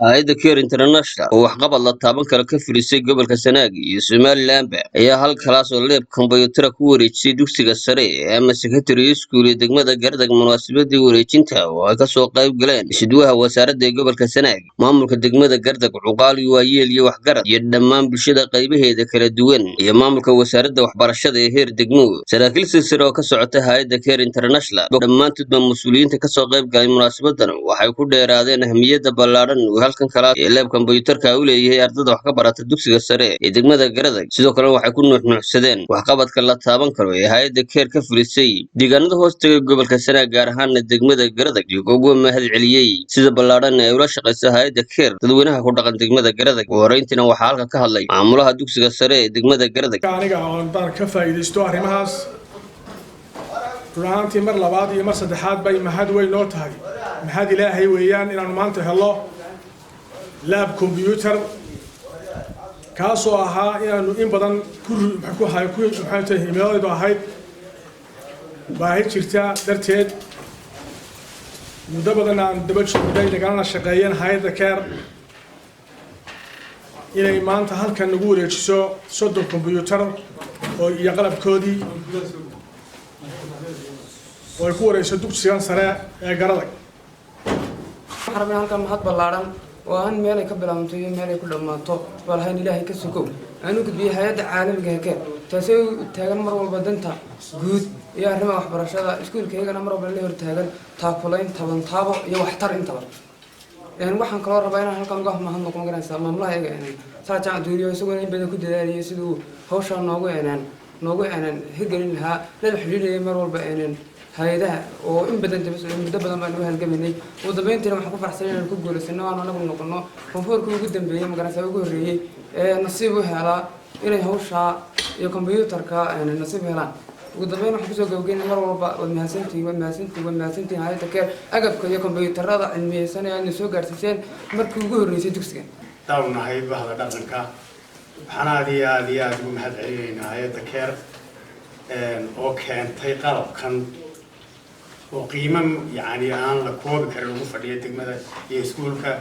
hay'adda Care International oo waxqabad la taaban karo ka fulisay gobolka Sanaag iyo Somaliland ayaa halkaas oo leeb kombuyuutar ku wareejisay dugsiga sare ama secondary school ee degmada Gardag munaasabadii wareejinta oo ay ka soo qayb galeen isduwaha wasaaradda gobolka Sanaag maamulka degmada Gardag cuqaali waayeel iyo waxgarad iyo dhammaan bulshada qaybaheeda kala duwan iyo maamulka wasaaradda waxbarashada ee heer degmo saraakiil sare oo ka socota hay'adda Care International dhammaantoodba mas'uuliyiinta ka soo qayb galay munaasabadan waxay ku dheeraadeen ahmiyadda ballaaran halkan kala ee leeb kombuyuutarka uu leeyahay ardayda wax ka barata dugsiga sare ee degmada Gardag sidoo kale waxay ku nuuxnuuxsadeen waxqabadka la taaban karo ee hay'adda Care ka fulisay deegaanada hoostaga gobolka Sanaag gaar ahaan degmada Gardag iyo ugu mahad celiyay sida ballaaran ee ula shaqeysa hay'adda Care dadweynaha ku dhaqan degmada Gardag horeyntiina waxa halka ka hadlay maamulaha dugsiga sare ee degmada Gardag aniga oo baan ka faa'iideysto arrimahaas runtii mar labaad iyo mar saddexaad bay mahad weyn noo tahay mahad ilaahay weeyaan inaan maanta helo lab computer kaasoo ahaa inaanu in badan ku himiladu ahayd baahi jirta darteed muddo badan aan daba joogay nagalana shaqeeyeen hay'adda Care inay maanta halkan nagu wareejiso 30 computer oo iyo qalabkoodii oo ay ku wareyso dugsiga sare ee Gardag xarabna halkan mahad ballaaran oo aan meel ay ka bilaabantay iyo meel ay ku dhamaato walahayn ilaahay ka sugo aanu gudbiyay hay'adda caalamiga ah taasoo taagan mar walba danta guud iyo arrimaha waxbarashada iskuulkeygana mar walba la hor taagan taakulayn taabo iyo waxtar intaba waxaan kaloo rabaa inaan halkan uga mahad noqon garanaysaa maamulaha iyaga saacad duuriyo isagoo in badan ku dadaaliyay sidoo hawsha noogu hirgelin lahaa la xiriiriyay mar walba hay'adaha oo in badan muddo badan baan u halgaminay ugu dambeyntiina waxaan ku faraxsanahay inaan ku guuleysano aan anagu noqono koonfurka ugu dambeeyay magaranaysaa ugu horeeyay nasiib u helaa inay hawsha iyo kombuyuutarka nasiib helaan ugu dambeyn waxaan kusoo gabagaynay mar walba waad mahadsantihiin hay'adda Care agabka iyo kombuyuutarada cilmiyeysan ee aad soo gaarsiiseen markii ugu horeysay dugsiga dawnahay bahda dhaqanka waxaan aad ugu mahad celinaynaa hay'adda Care oo keentay qalabkan oo qiimo yani aan la koobi karin ugu fadhiya degmada iyo iskuulka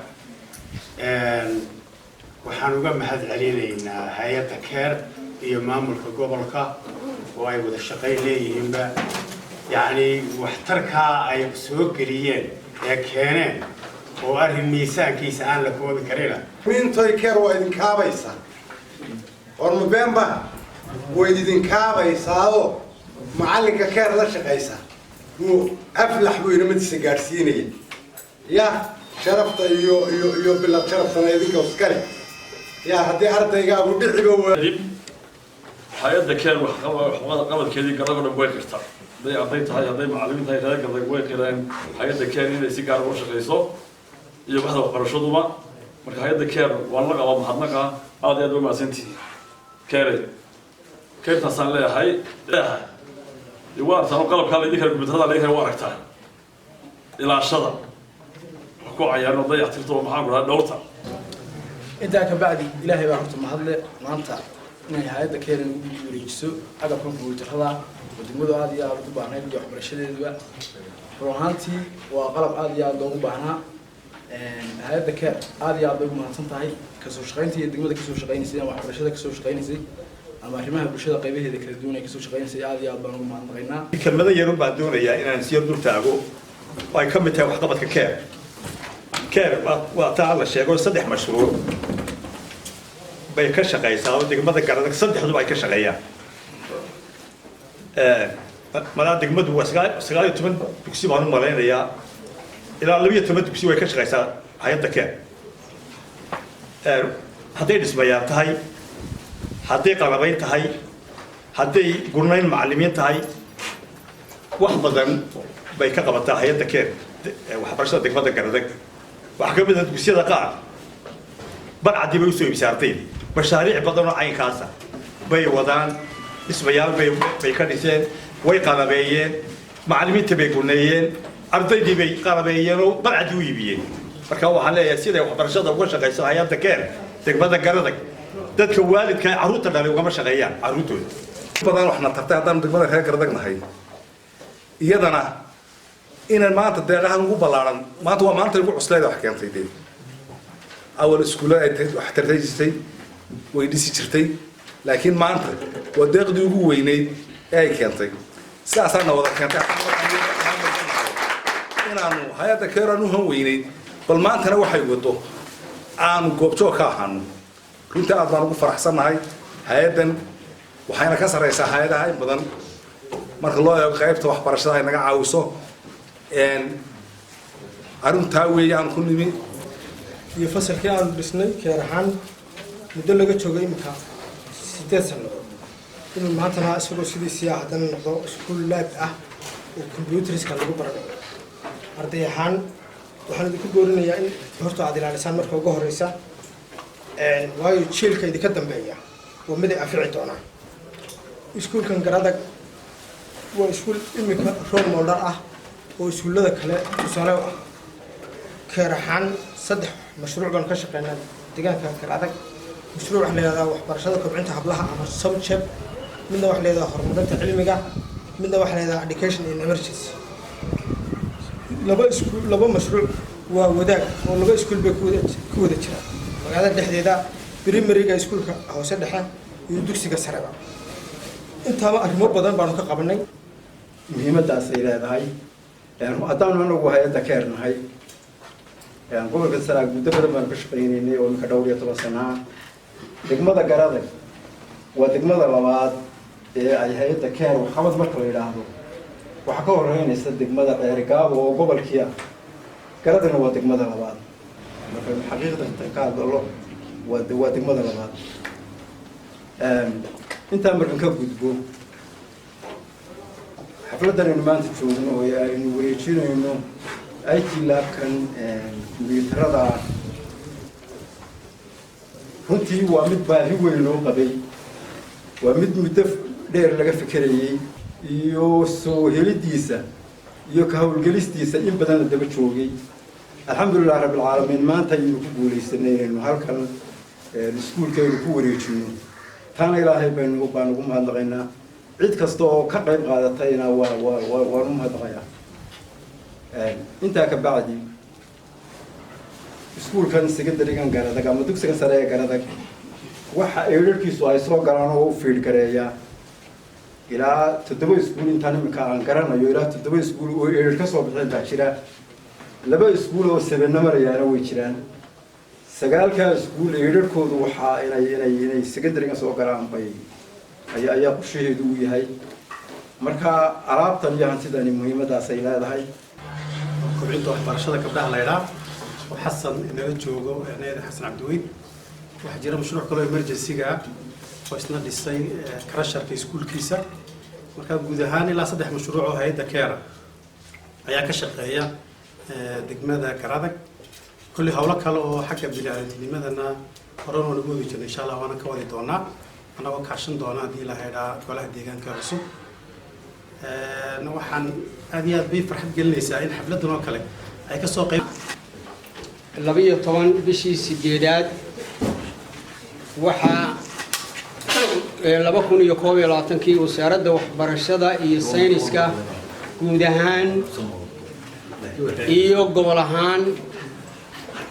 waxaan uga mahad celinaynaa hay'adda Care iyo maamulka gobolka oo ay wada shaqayn leeyihiinba yani waxtarka ay soo geliyeen ee keeneen oo arrin miisaankiisa aan la koobi karin mintoy Care waa idin kaabaysa oo November way idin kaabaysaa oo macallinka Care la shaqeysa أفلح وينمتس جارسينية يا شرفت يو بلا شرفت أنا يديك وسكري يا هدي أرد يا أبو دحي بوا hay'adda Care qabadkeedii Gardag way jirtaa day arday tahay haday macallimiinta ay Gardag way qireen hay'adda Care inay si gaar ah u shaqeyso iyo waxda waxbarashaduba marka hay'adda Care waa la qaba mahadnaqa aad iyo aad u mahadsantihiin Care taasaan leeyahay يوار ترى قلب كان يديك الكمبيوتر عليها واركتها إلى الشذا حكوا عيانو ضيع تلتو محاضرة دورتها إنت كبعدي إلهي بارك المحل ما أنت نهاية هذا كان يريجسو هذا كمبيوتر هذا ودموده هذه يا رب بعنا يجي عبر الشدة دوا روحانتي وقلب هذه يا دوم بعنا هذا كان هذه يا دوم ما تنتهي كسوش قينتي دموده كسوش قيني سيا وعبر الشدة كسوش قيني سي أما arrimaha bulshada qaybaheeda kala duwan ay ka soo shaqeynayay aad iyo aad baan ugu mahadnaqaynaa kelmada yar baan doonayaa inaan si yar dul taago ay ka mid tahay waxqabadka Care waa taa la sheego 3 mashruuc bay ka shaqeysaa oo degmada Gardag saddexdu ay ka shaqeeyaan mala degmadu waa 19 dugsi baan u maleynayaa ilaa 12 dugsi way ka shaqeysaa hay'adda Care haday dhismayaan tahay haddii qalabayn tahay haddii gurnayn macallimiin tahay wax badan bay ka qabataa hay'adda Care waxbarashada degmada Gardag wax ka mid ah dugsiyada qaar barcadi bay u soo ibsaartay mashaariic badan oo caynkaas ah bay wadaan ismayaal bay ka dhiseen way qalabeeyeen macallimiinta bay gurneeyeen ardaydii bay qalabeeyeen oo barcadi u iibiyeen marka waxaan leeyahay sida waxbarashada uga shaqeysa hay'adda Care degmada Gardag dadka waalidka caruurta dhalay uga shaqeeyaan caruurtooda badan waxna tartay haddaan degmada reer Gardag nahay iyadana inaan maanta deeqahan ugu ballaaran maanta waa maanta ugu cusleed wax keentay أول سكولات احترتي ويدسي شرتي لكن ما أنت ودق ديوجو ويني أي كنتي سأصنع وضع كنتي أنا هيدا كيرانو هم ويني بل ما أنت نوع حيوته عن قبضو كاهن كنت أضرب فرح سنة هيدا وحين كسر يسا هيدا هاي بدن marka loo eego qaybta waxbarashada ay naga caawiso arrintaa weeyaan ku nimi iyo fasalkii aan dhisnay keer ahaan muddo laga joogay imika 8 sano inuu maantana isagoo sidiisii haddana noqdo iskuul laab ah oo computeriska lagu baranayo arday ahaan waxaan idinku boorinayaa in horta aad ilaalisaan marka ugu horeysa waayo jiilka idinka dambeeya waa mid ay afici doonaan iskuulkan Garadag waa iskuul imika role model ah oo iskuulada kale tusaale ah keer ahaan 3 mashruuc baan ka shaqeynaa deegaanka Garadag mashruuc wax leeyahay waxbarashada kobcinta hablaha ama subject midna wax leeyahay horumarinta cilmiga midna wax leeyahay education in emergency laba mashruuc waa wadaag oo laba iskuul bay ku wada jiraan magaalada dhexdeeda primary-ga iskuulka hoose dhexe iyo dugsiga sare ba intaaba arrimo badan baan ka qabanay muhiimadaas ay leedahay haddaan anagu hay'adda ka hernahay gobolka Sanaag muddo badan baan ka shaqeynay oo ka dhowr iyo 10 sano degmada Garadag waa degmada labaad ee ay hay'adda ka hor waxqabad marka la yiraahdo waxa ka horeynaysa degmada Dheergaabo oo gobolkiya Garadagna waa degmada labaad marka xaqiiqatan ka hadlo waa degmada labaad inta markan ka gudbo xafladan maanta joogno oo aynu wareejinayno IT labkan kombiyuutarada runtii waa mid baahi weyn loo qabay waa mid muddo dheer laga fikrayay iyo soo helidiisa iyo ka hawlgelistiisa in badan la daba joogay alxamdulillah rabbil caalamiin maanta aynu ku guuleysanay inaynu halkan iskuulkeenu ku wareejino taana ilaahay baan ugu mahadnaqaynaa cid kasta oo ka qayb qaadatayna waa u mahadnaqayaa intaa ka bacdi iskuulkan secondary-gan Garadag ama dugsiga sare ee Garadag waxa eerarkiisu ay soo galaan oo u fiid gareeya ilaa 7 iskuul intaan imika aan garanayo ilaa 7 iskuul oo eerar ka soo bixin baa jira 2 iskuul oo 7 marayaan way jiraan 9 iskuul eerarkoodu waxa inay secondary-ga soo galaan bay ayaa qorshaheedu u yahay marka alaabtan iyo hantidani muhiimadaas ay leedahay kobcinta waxbarashada gabdhaha la yiraahdo وحسن إنه جوجو يعني حسن عبدوين واحد جرى مشروع كله emergency جا وإسنا لسه كراشر في سكول كيسة مركب جودهاني لا صدق مشروعه هاي دكارة أيها كشقية دقمة كرادك كل هؤلاء كله حكى بلاد لماذا أنا قررنا نقول إن شاء الله وأنا كوالي دونا أنا وكاشن دونا دي لهيدا كله ديجان كرسو نوحن هذه بيفرح جلني ساين حفلتنا وكله أي كسوق 12 bishii 8aad waxa 2021 wasaaradda waxbarashada iyo sayniska guud ahaan iyo gobol ahaan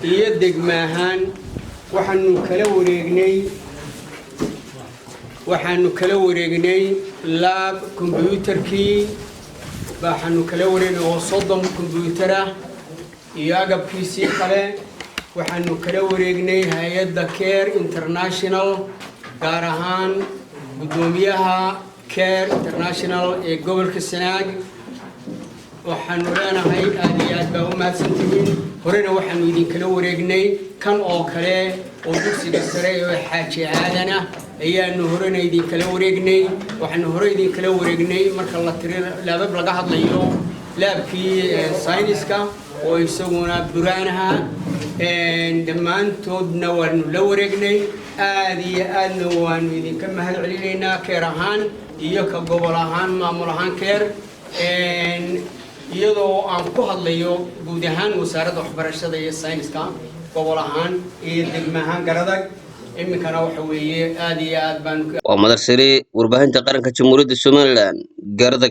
iyo degmo ahaan waxaanu kala wareegnay lab computerkii waxaanu kala wareegnay oo 30 computer ah iyo agabkiisii kale waxaanu kala wareegnay hay'adda Care International gaar ahaan gudoomiyaha Care International ee gobolka Sanaag waxaanu leenahay aad iyo aad baa u mahadsantihiin horena waxaanu idin kala wareegnay kan oo kale oo dugsiga sare ee Xaaji Aadan ah ayaanu horena idin kala wareegnay waxaanu hore idin kala wareegnay marka la tiriyo laabab laga hadlayo laabkii sayniska oo isaguna buraanaha dhammaantoodna waanu la wareegnay aad iyo aadna waanu idinka mahad celinaynaa Care ahaan iyo ka gobol ahaan maamul ahaan Care iyadoo aan ku hadlayo guud ahaan wasaaradda waxbarashada iyo sayniska gobol ahaan iyo degmo ahaan Garadag iminkana waxa weeye aad iyo aad baan waa madar sare warbaahinta qaranka Jamhuuriyadda Soomaaliland Garadag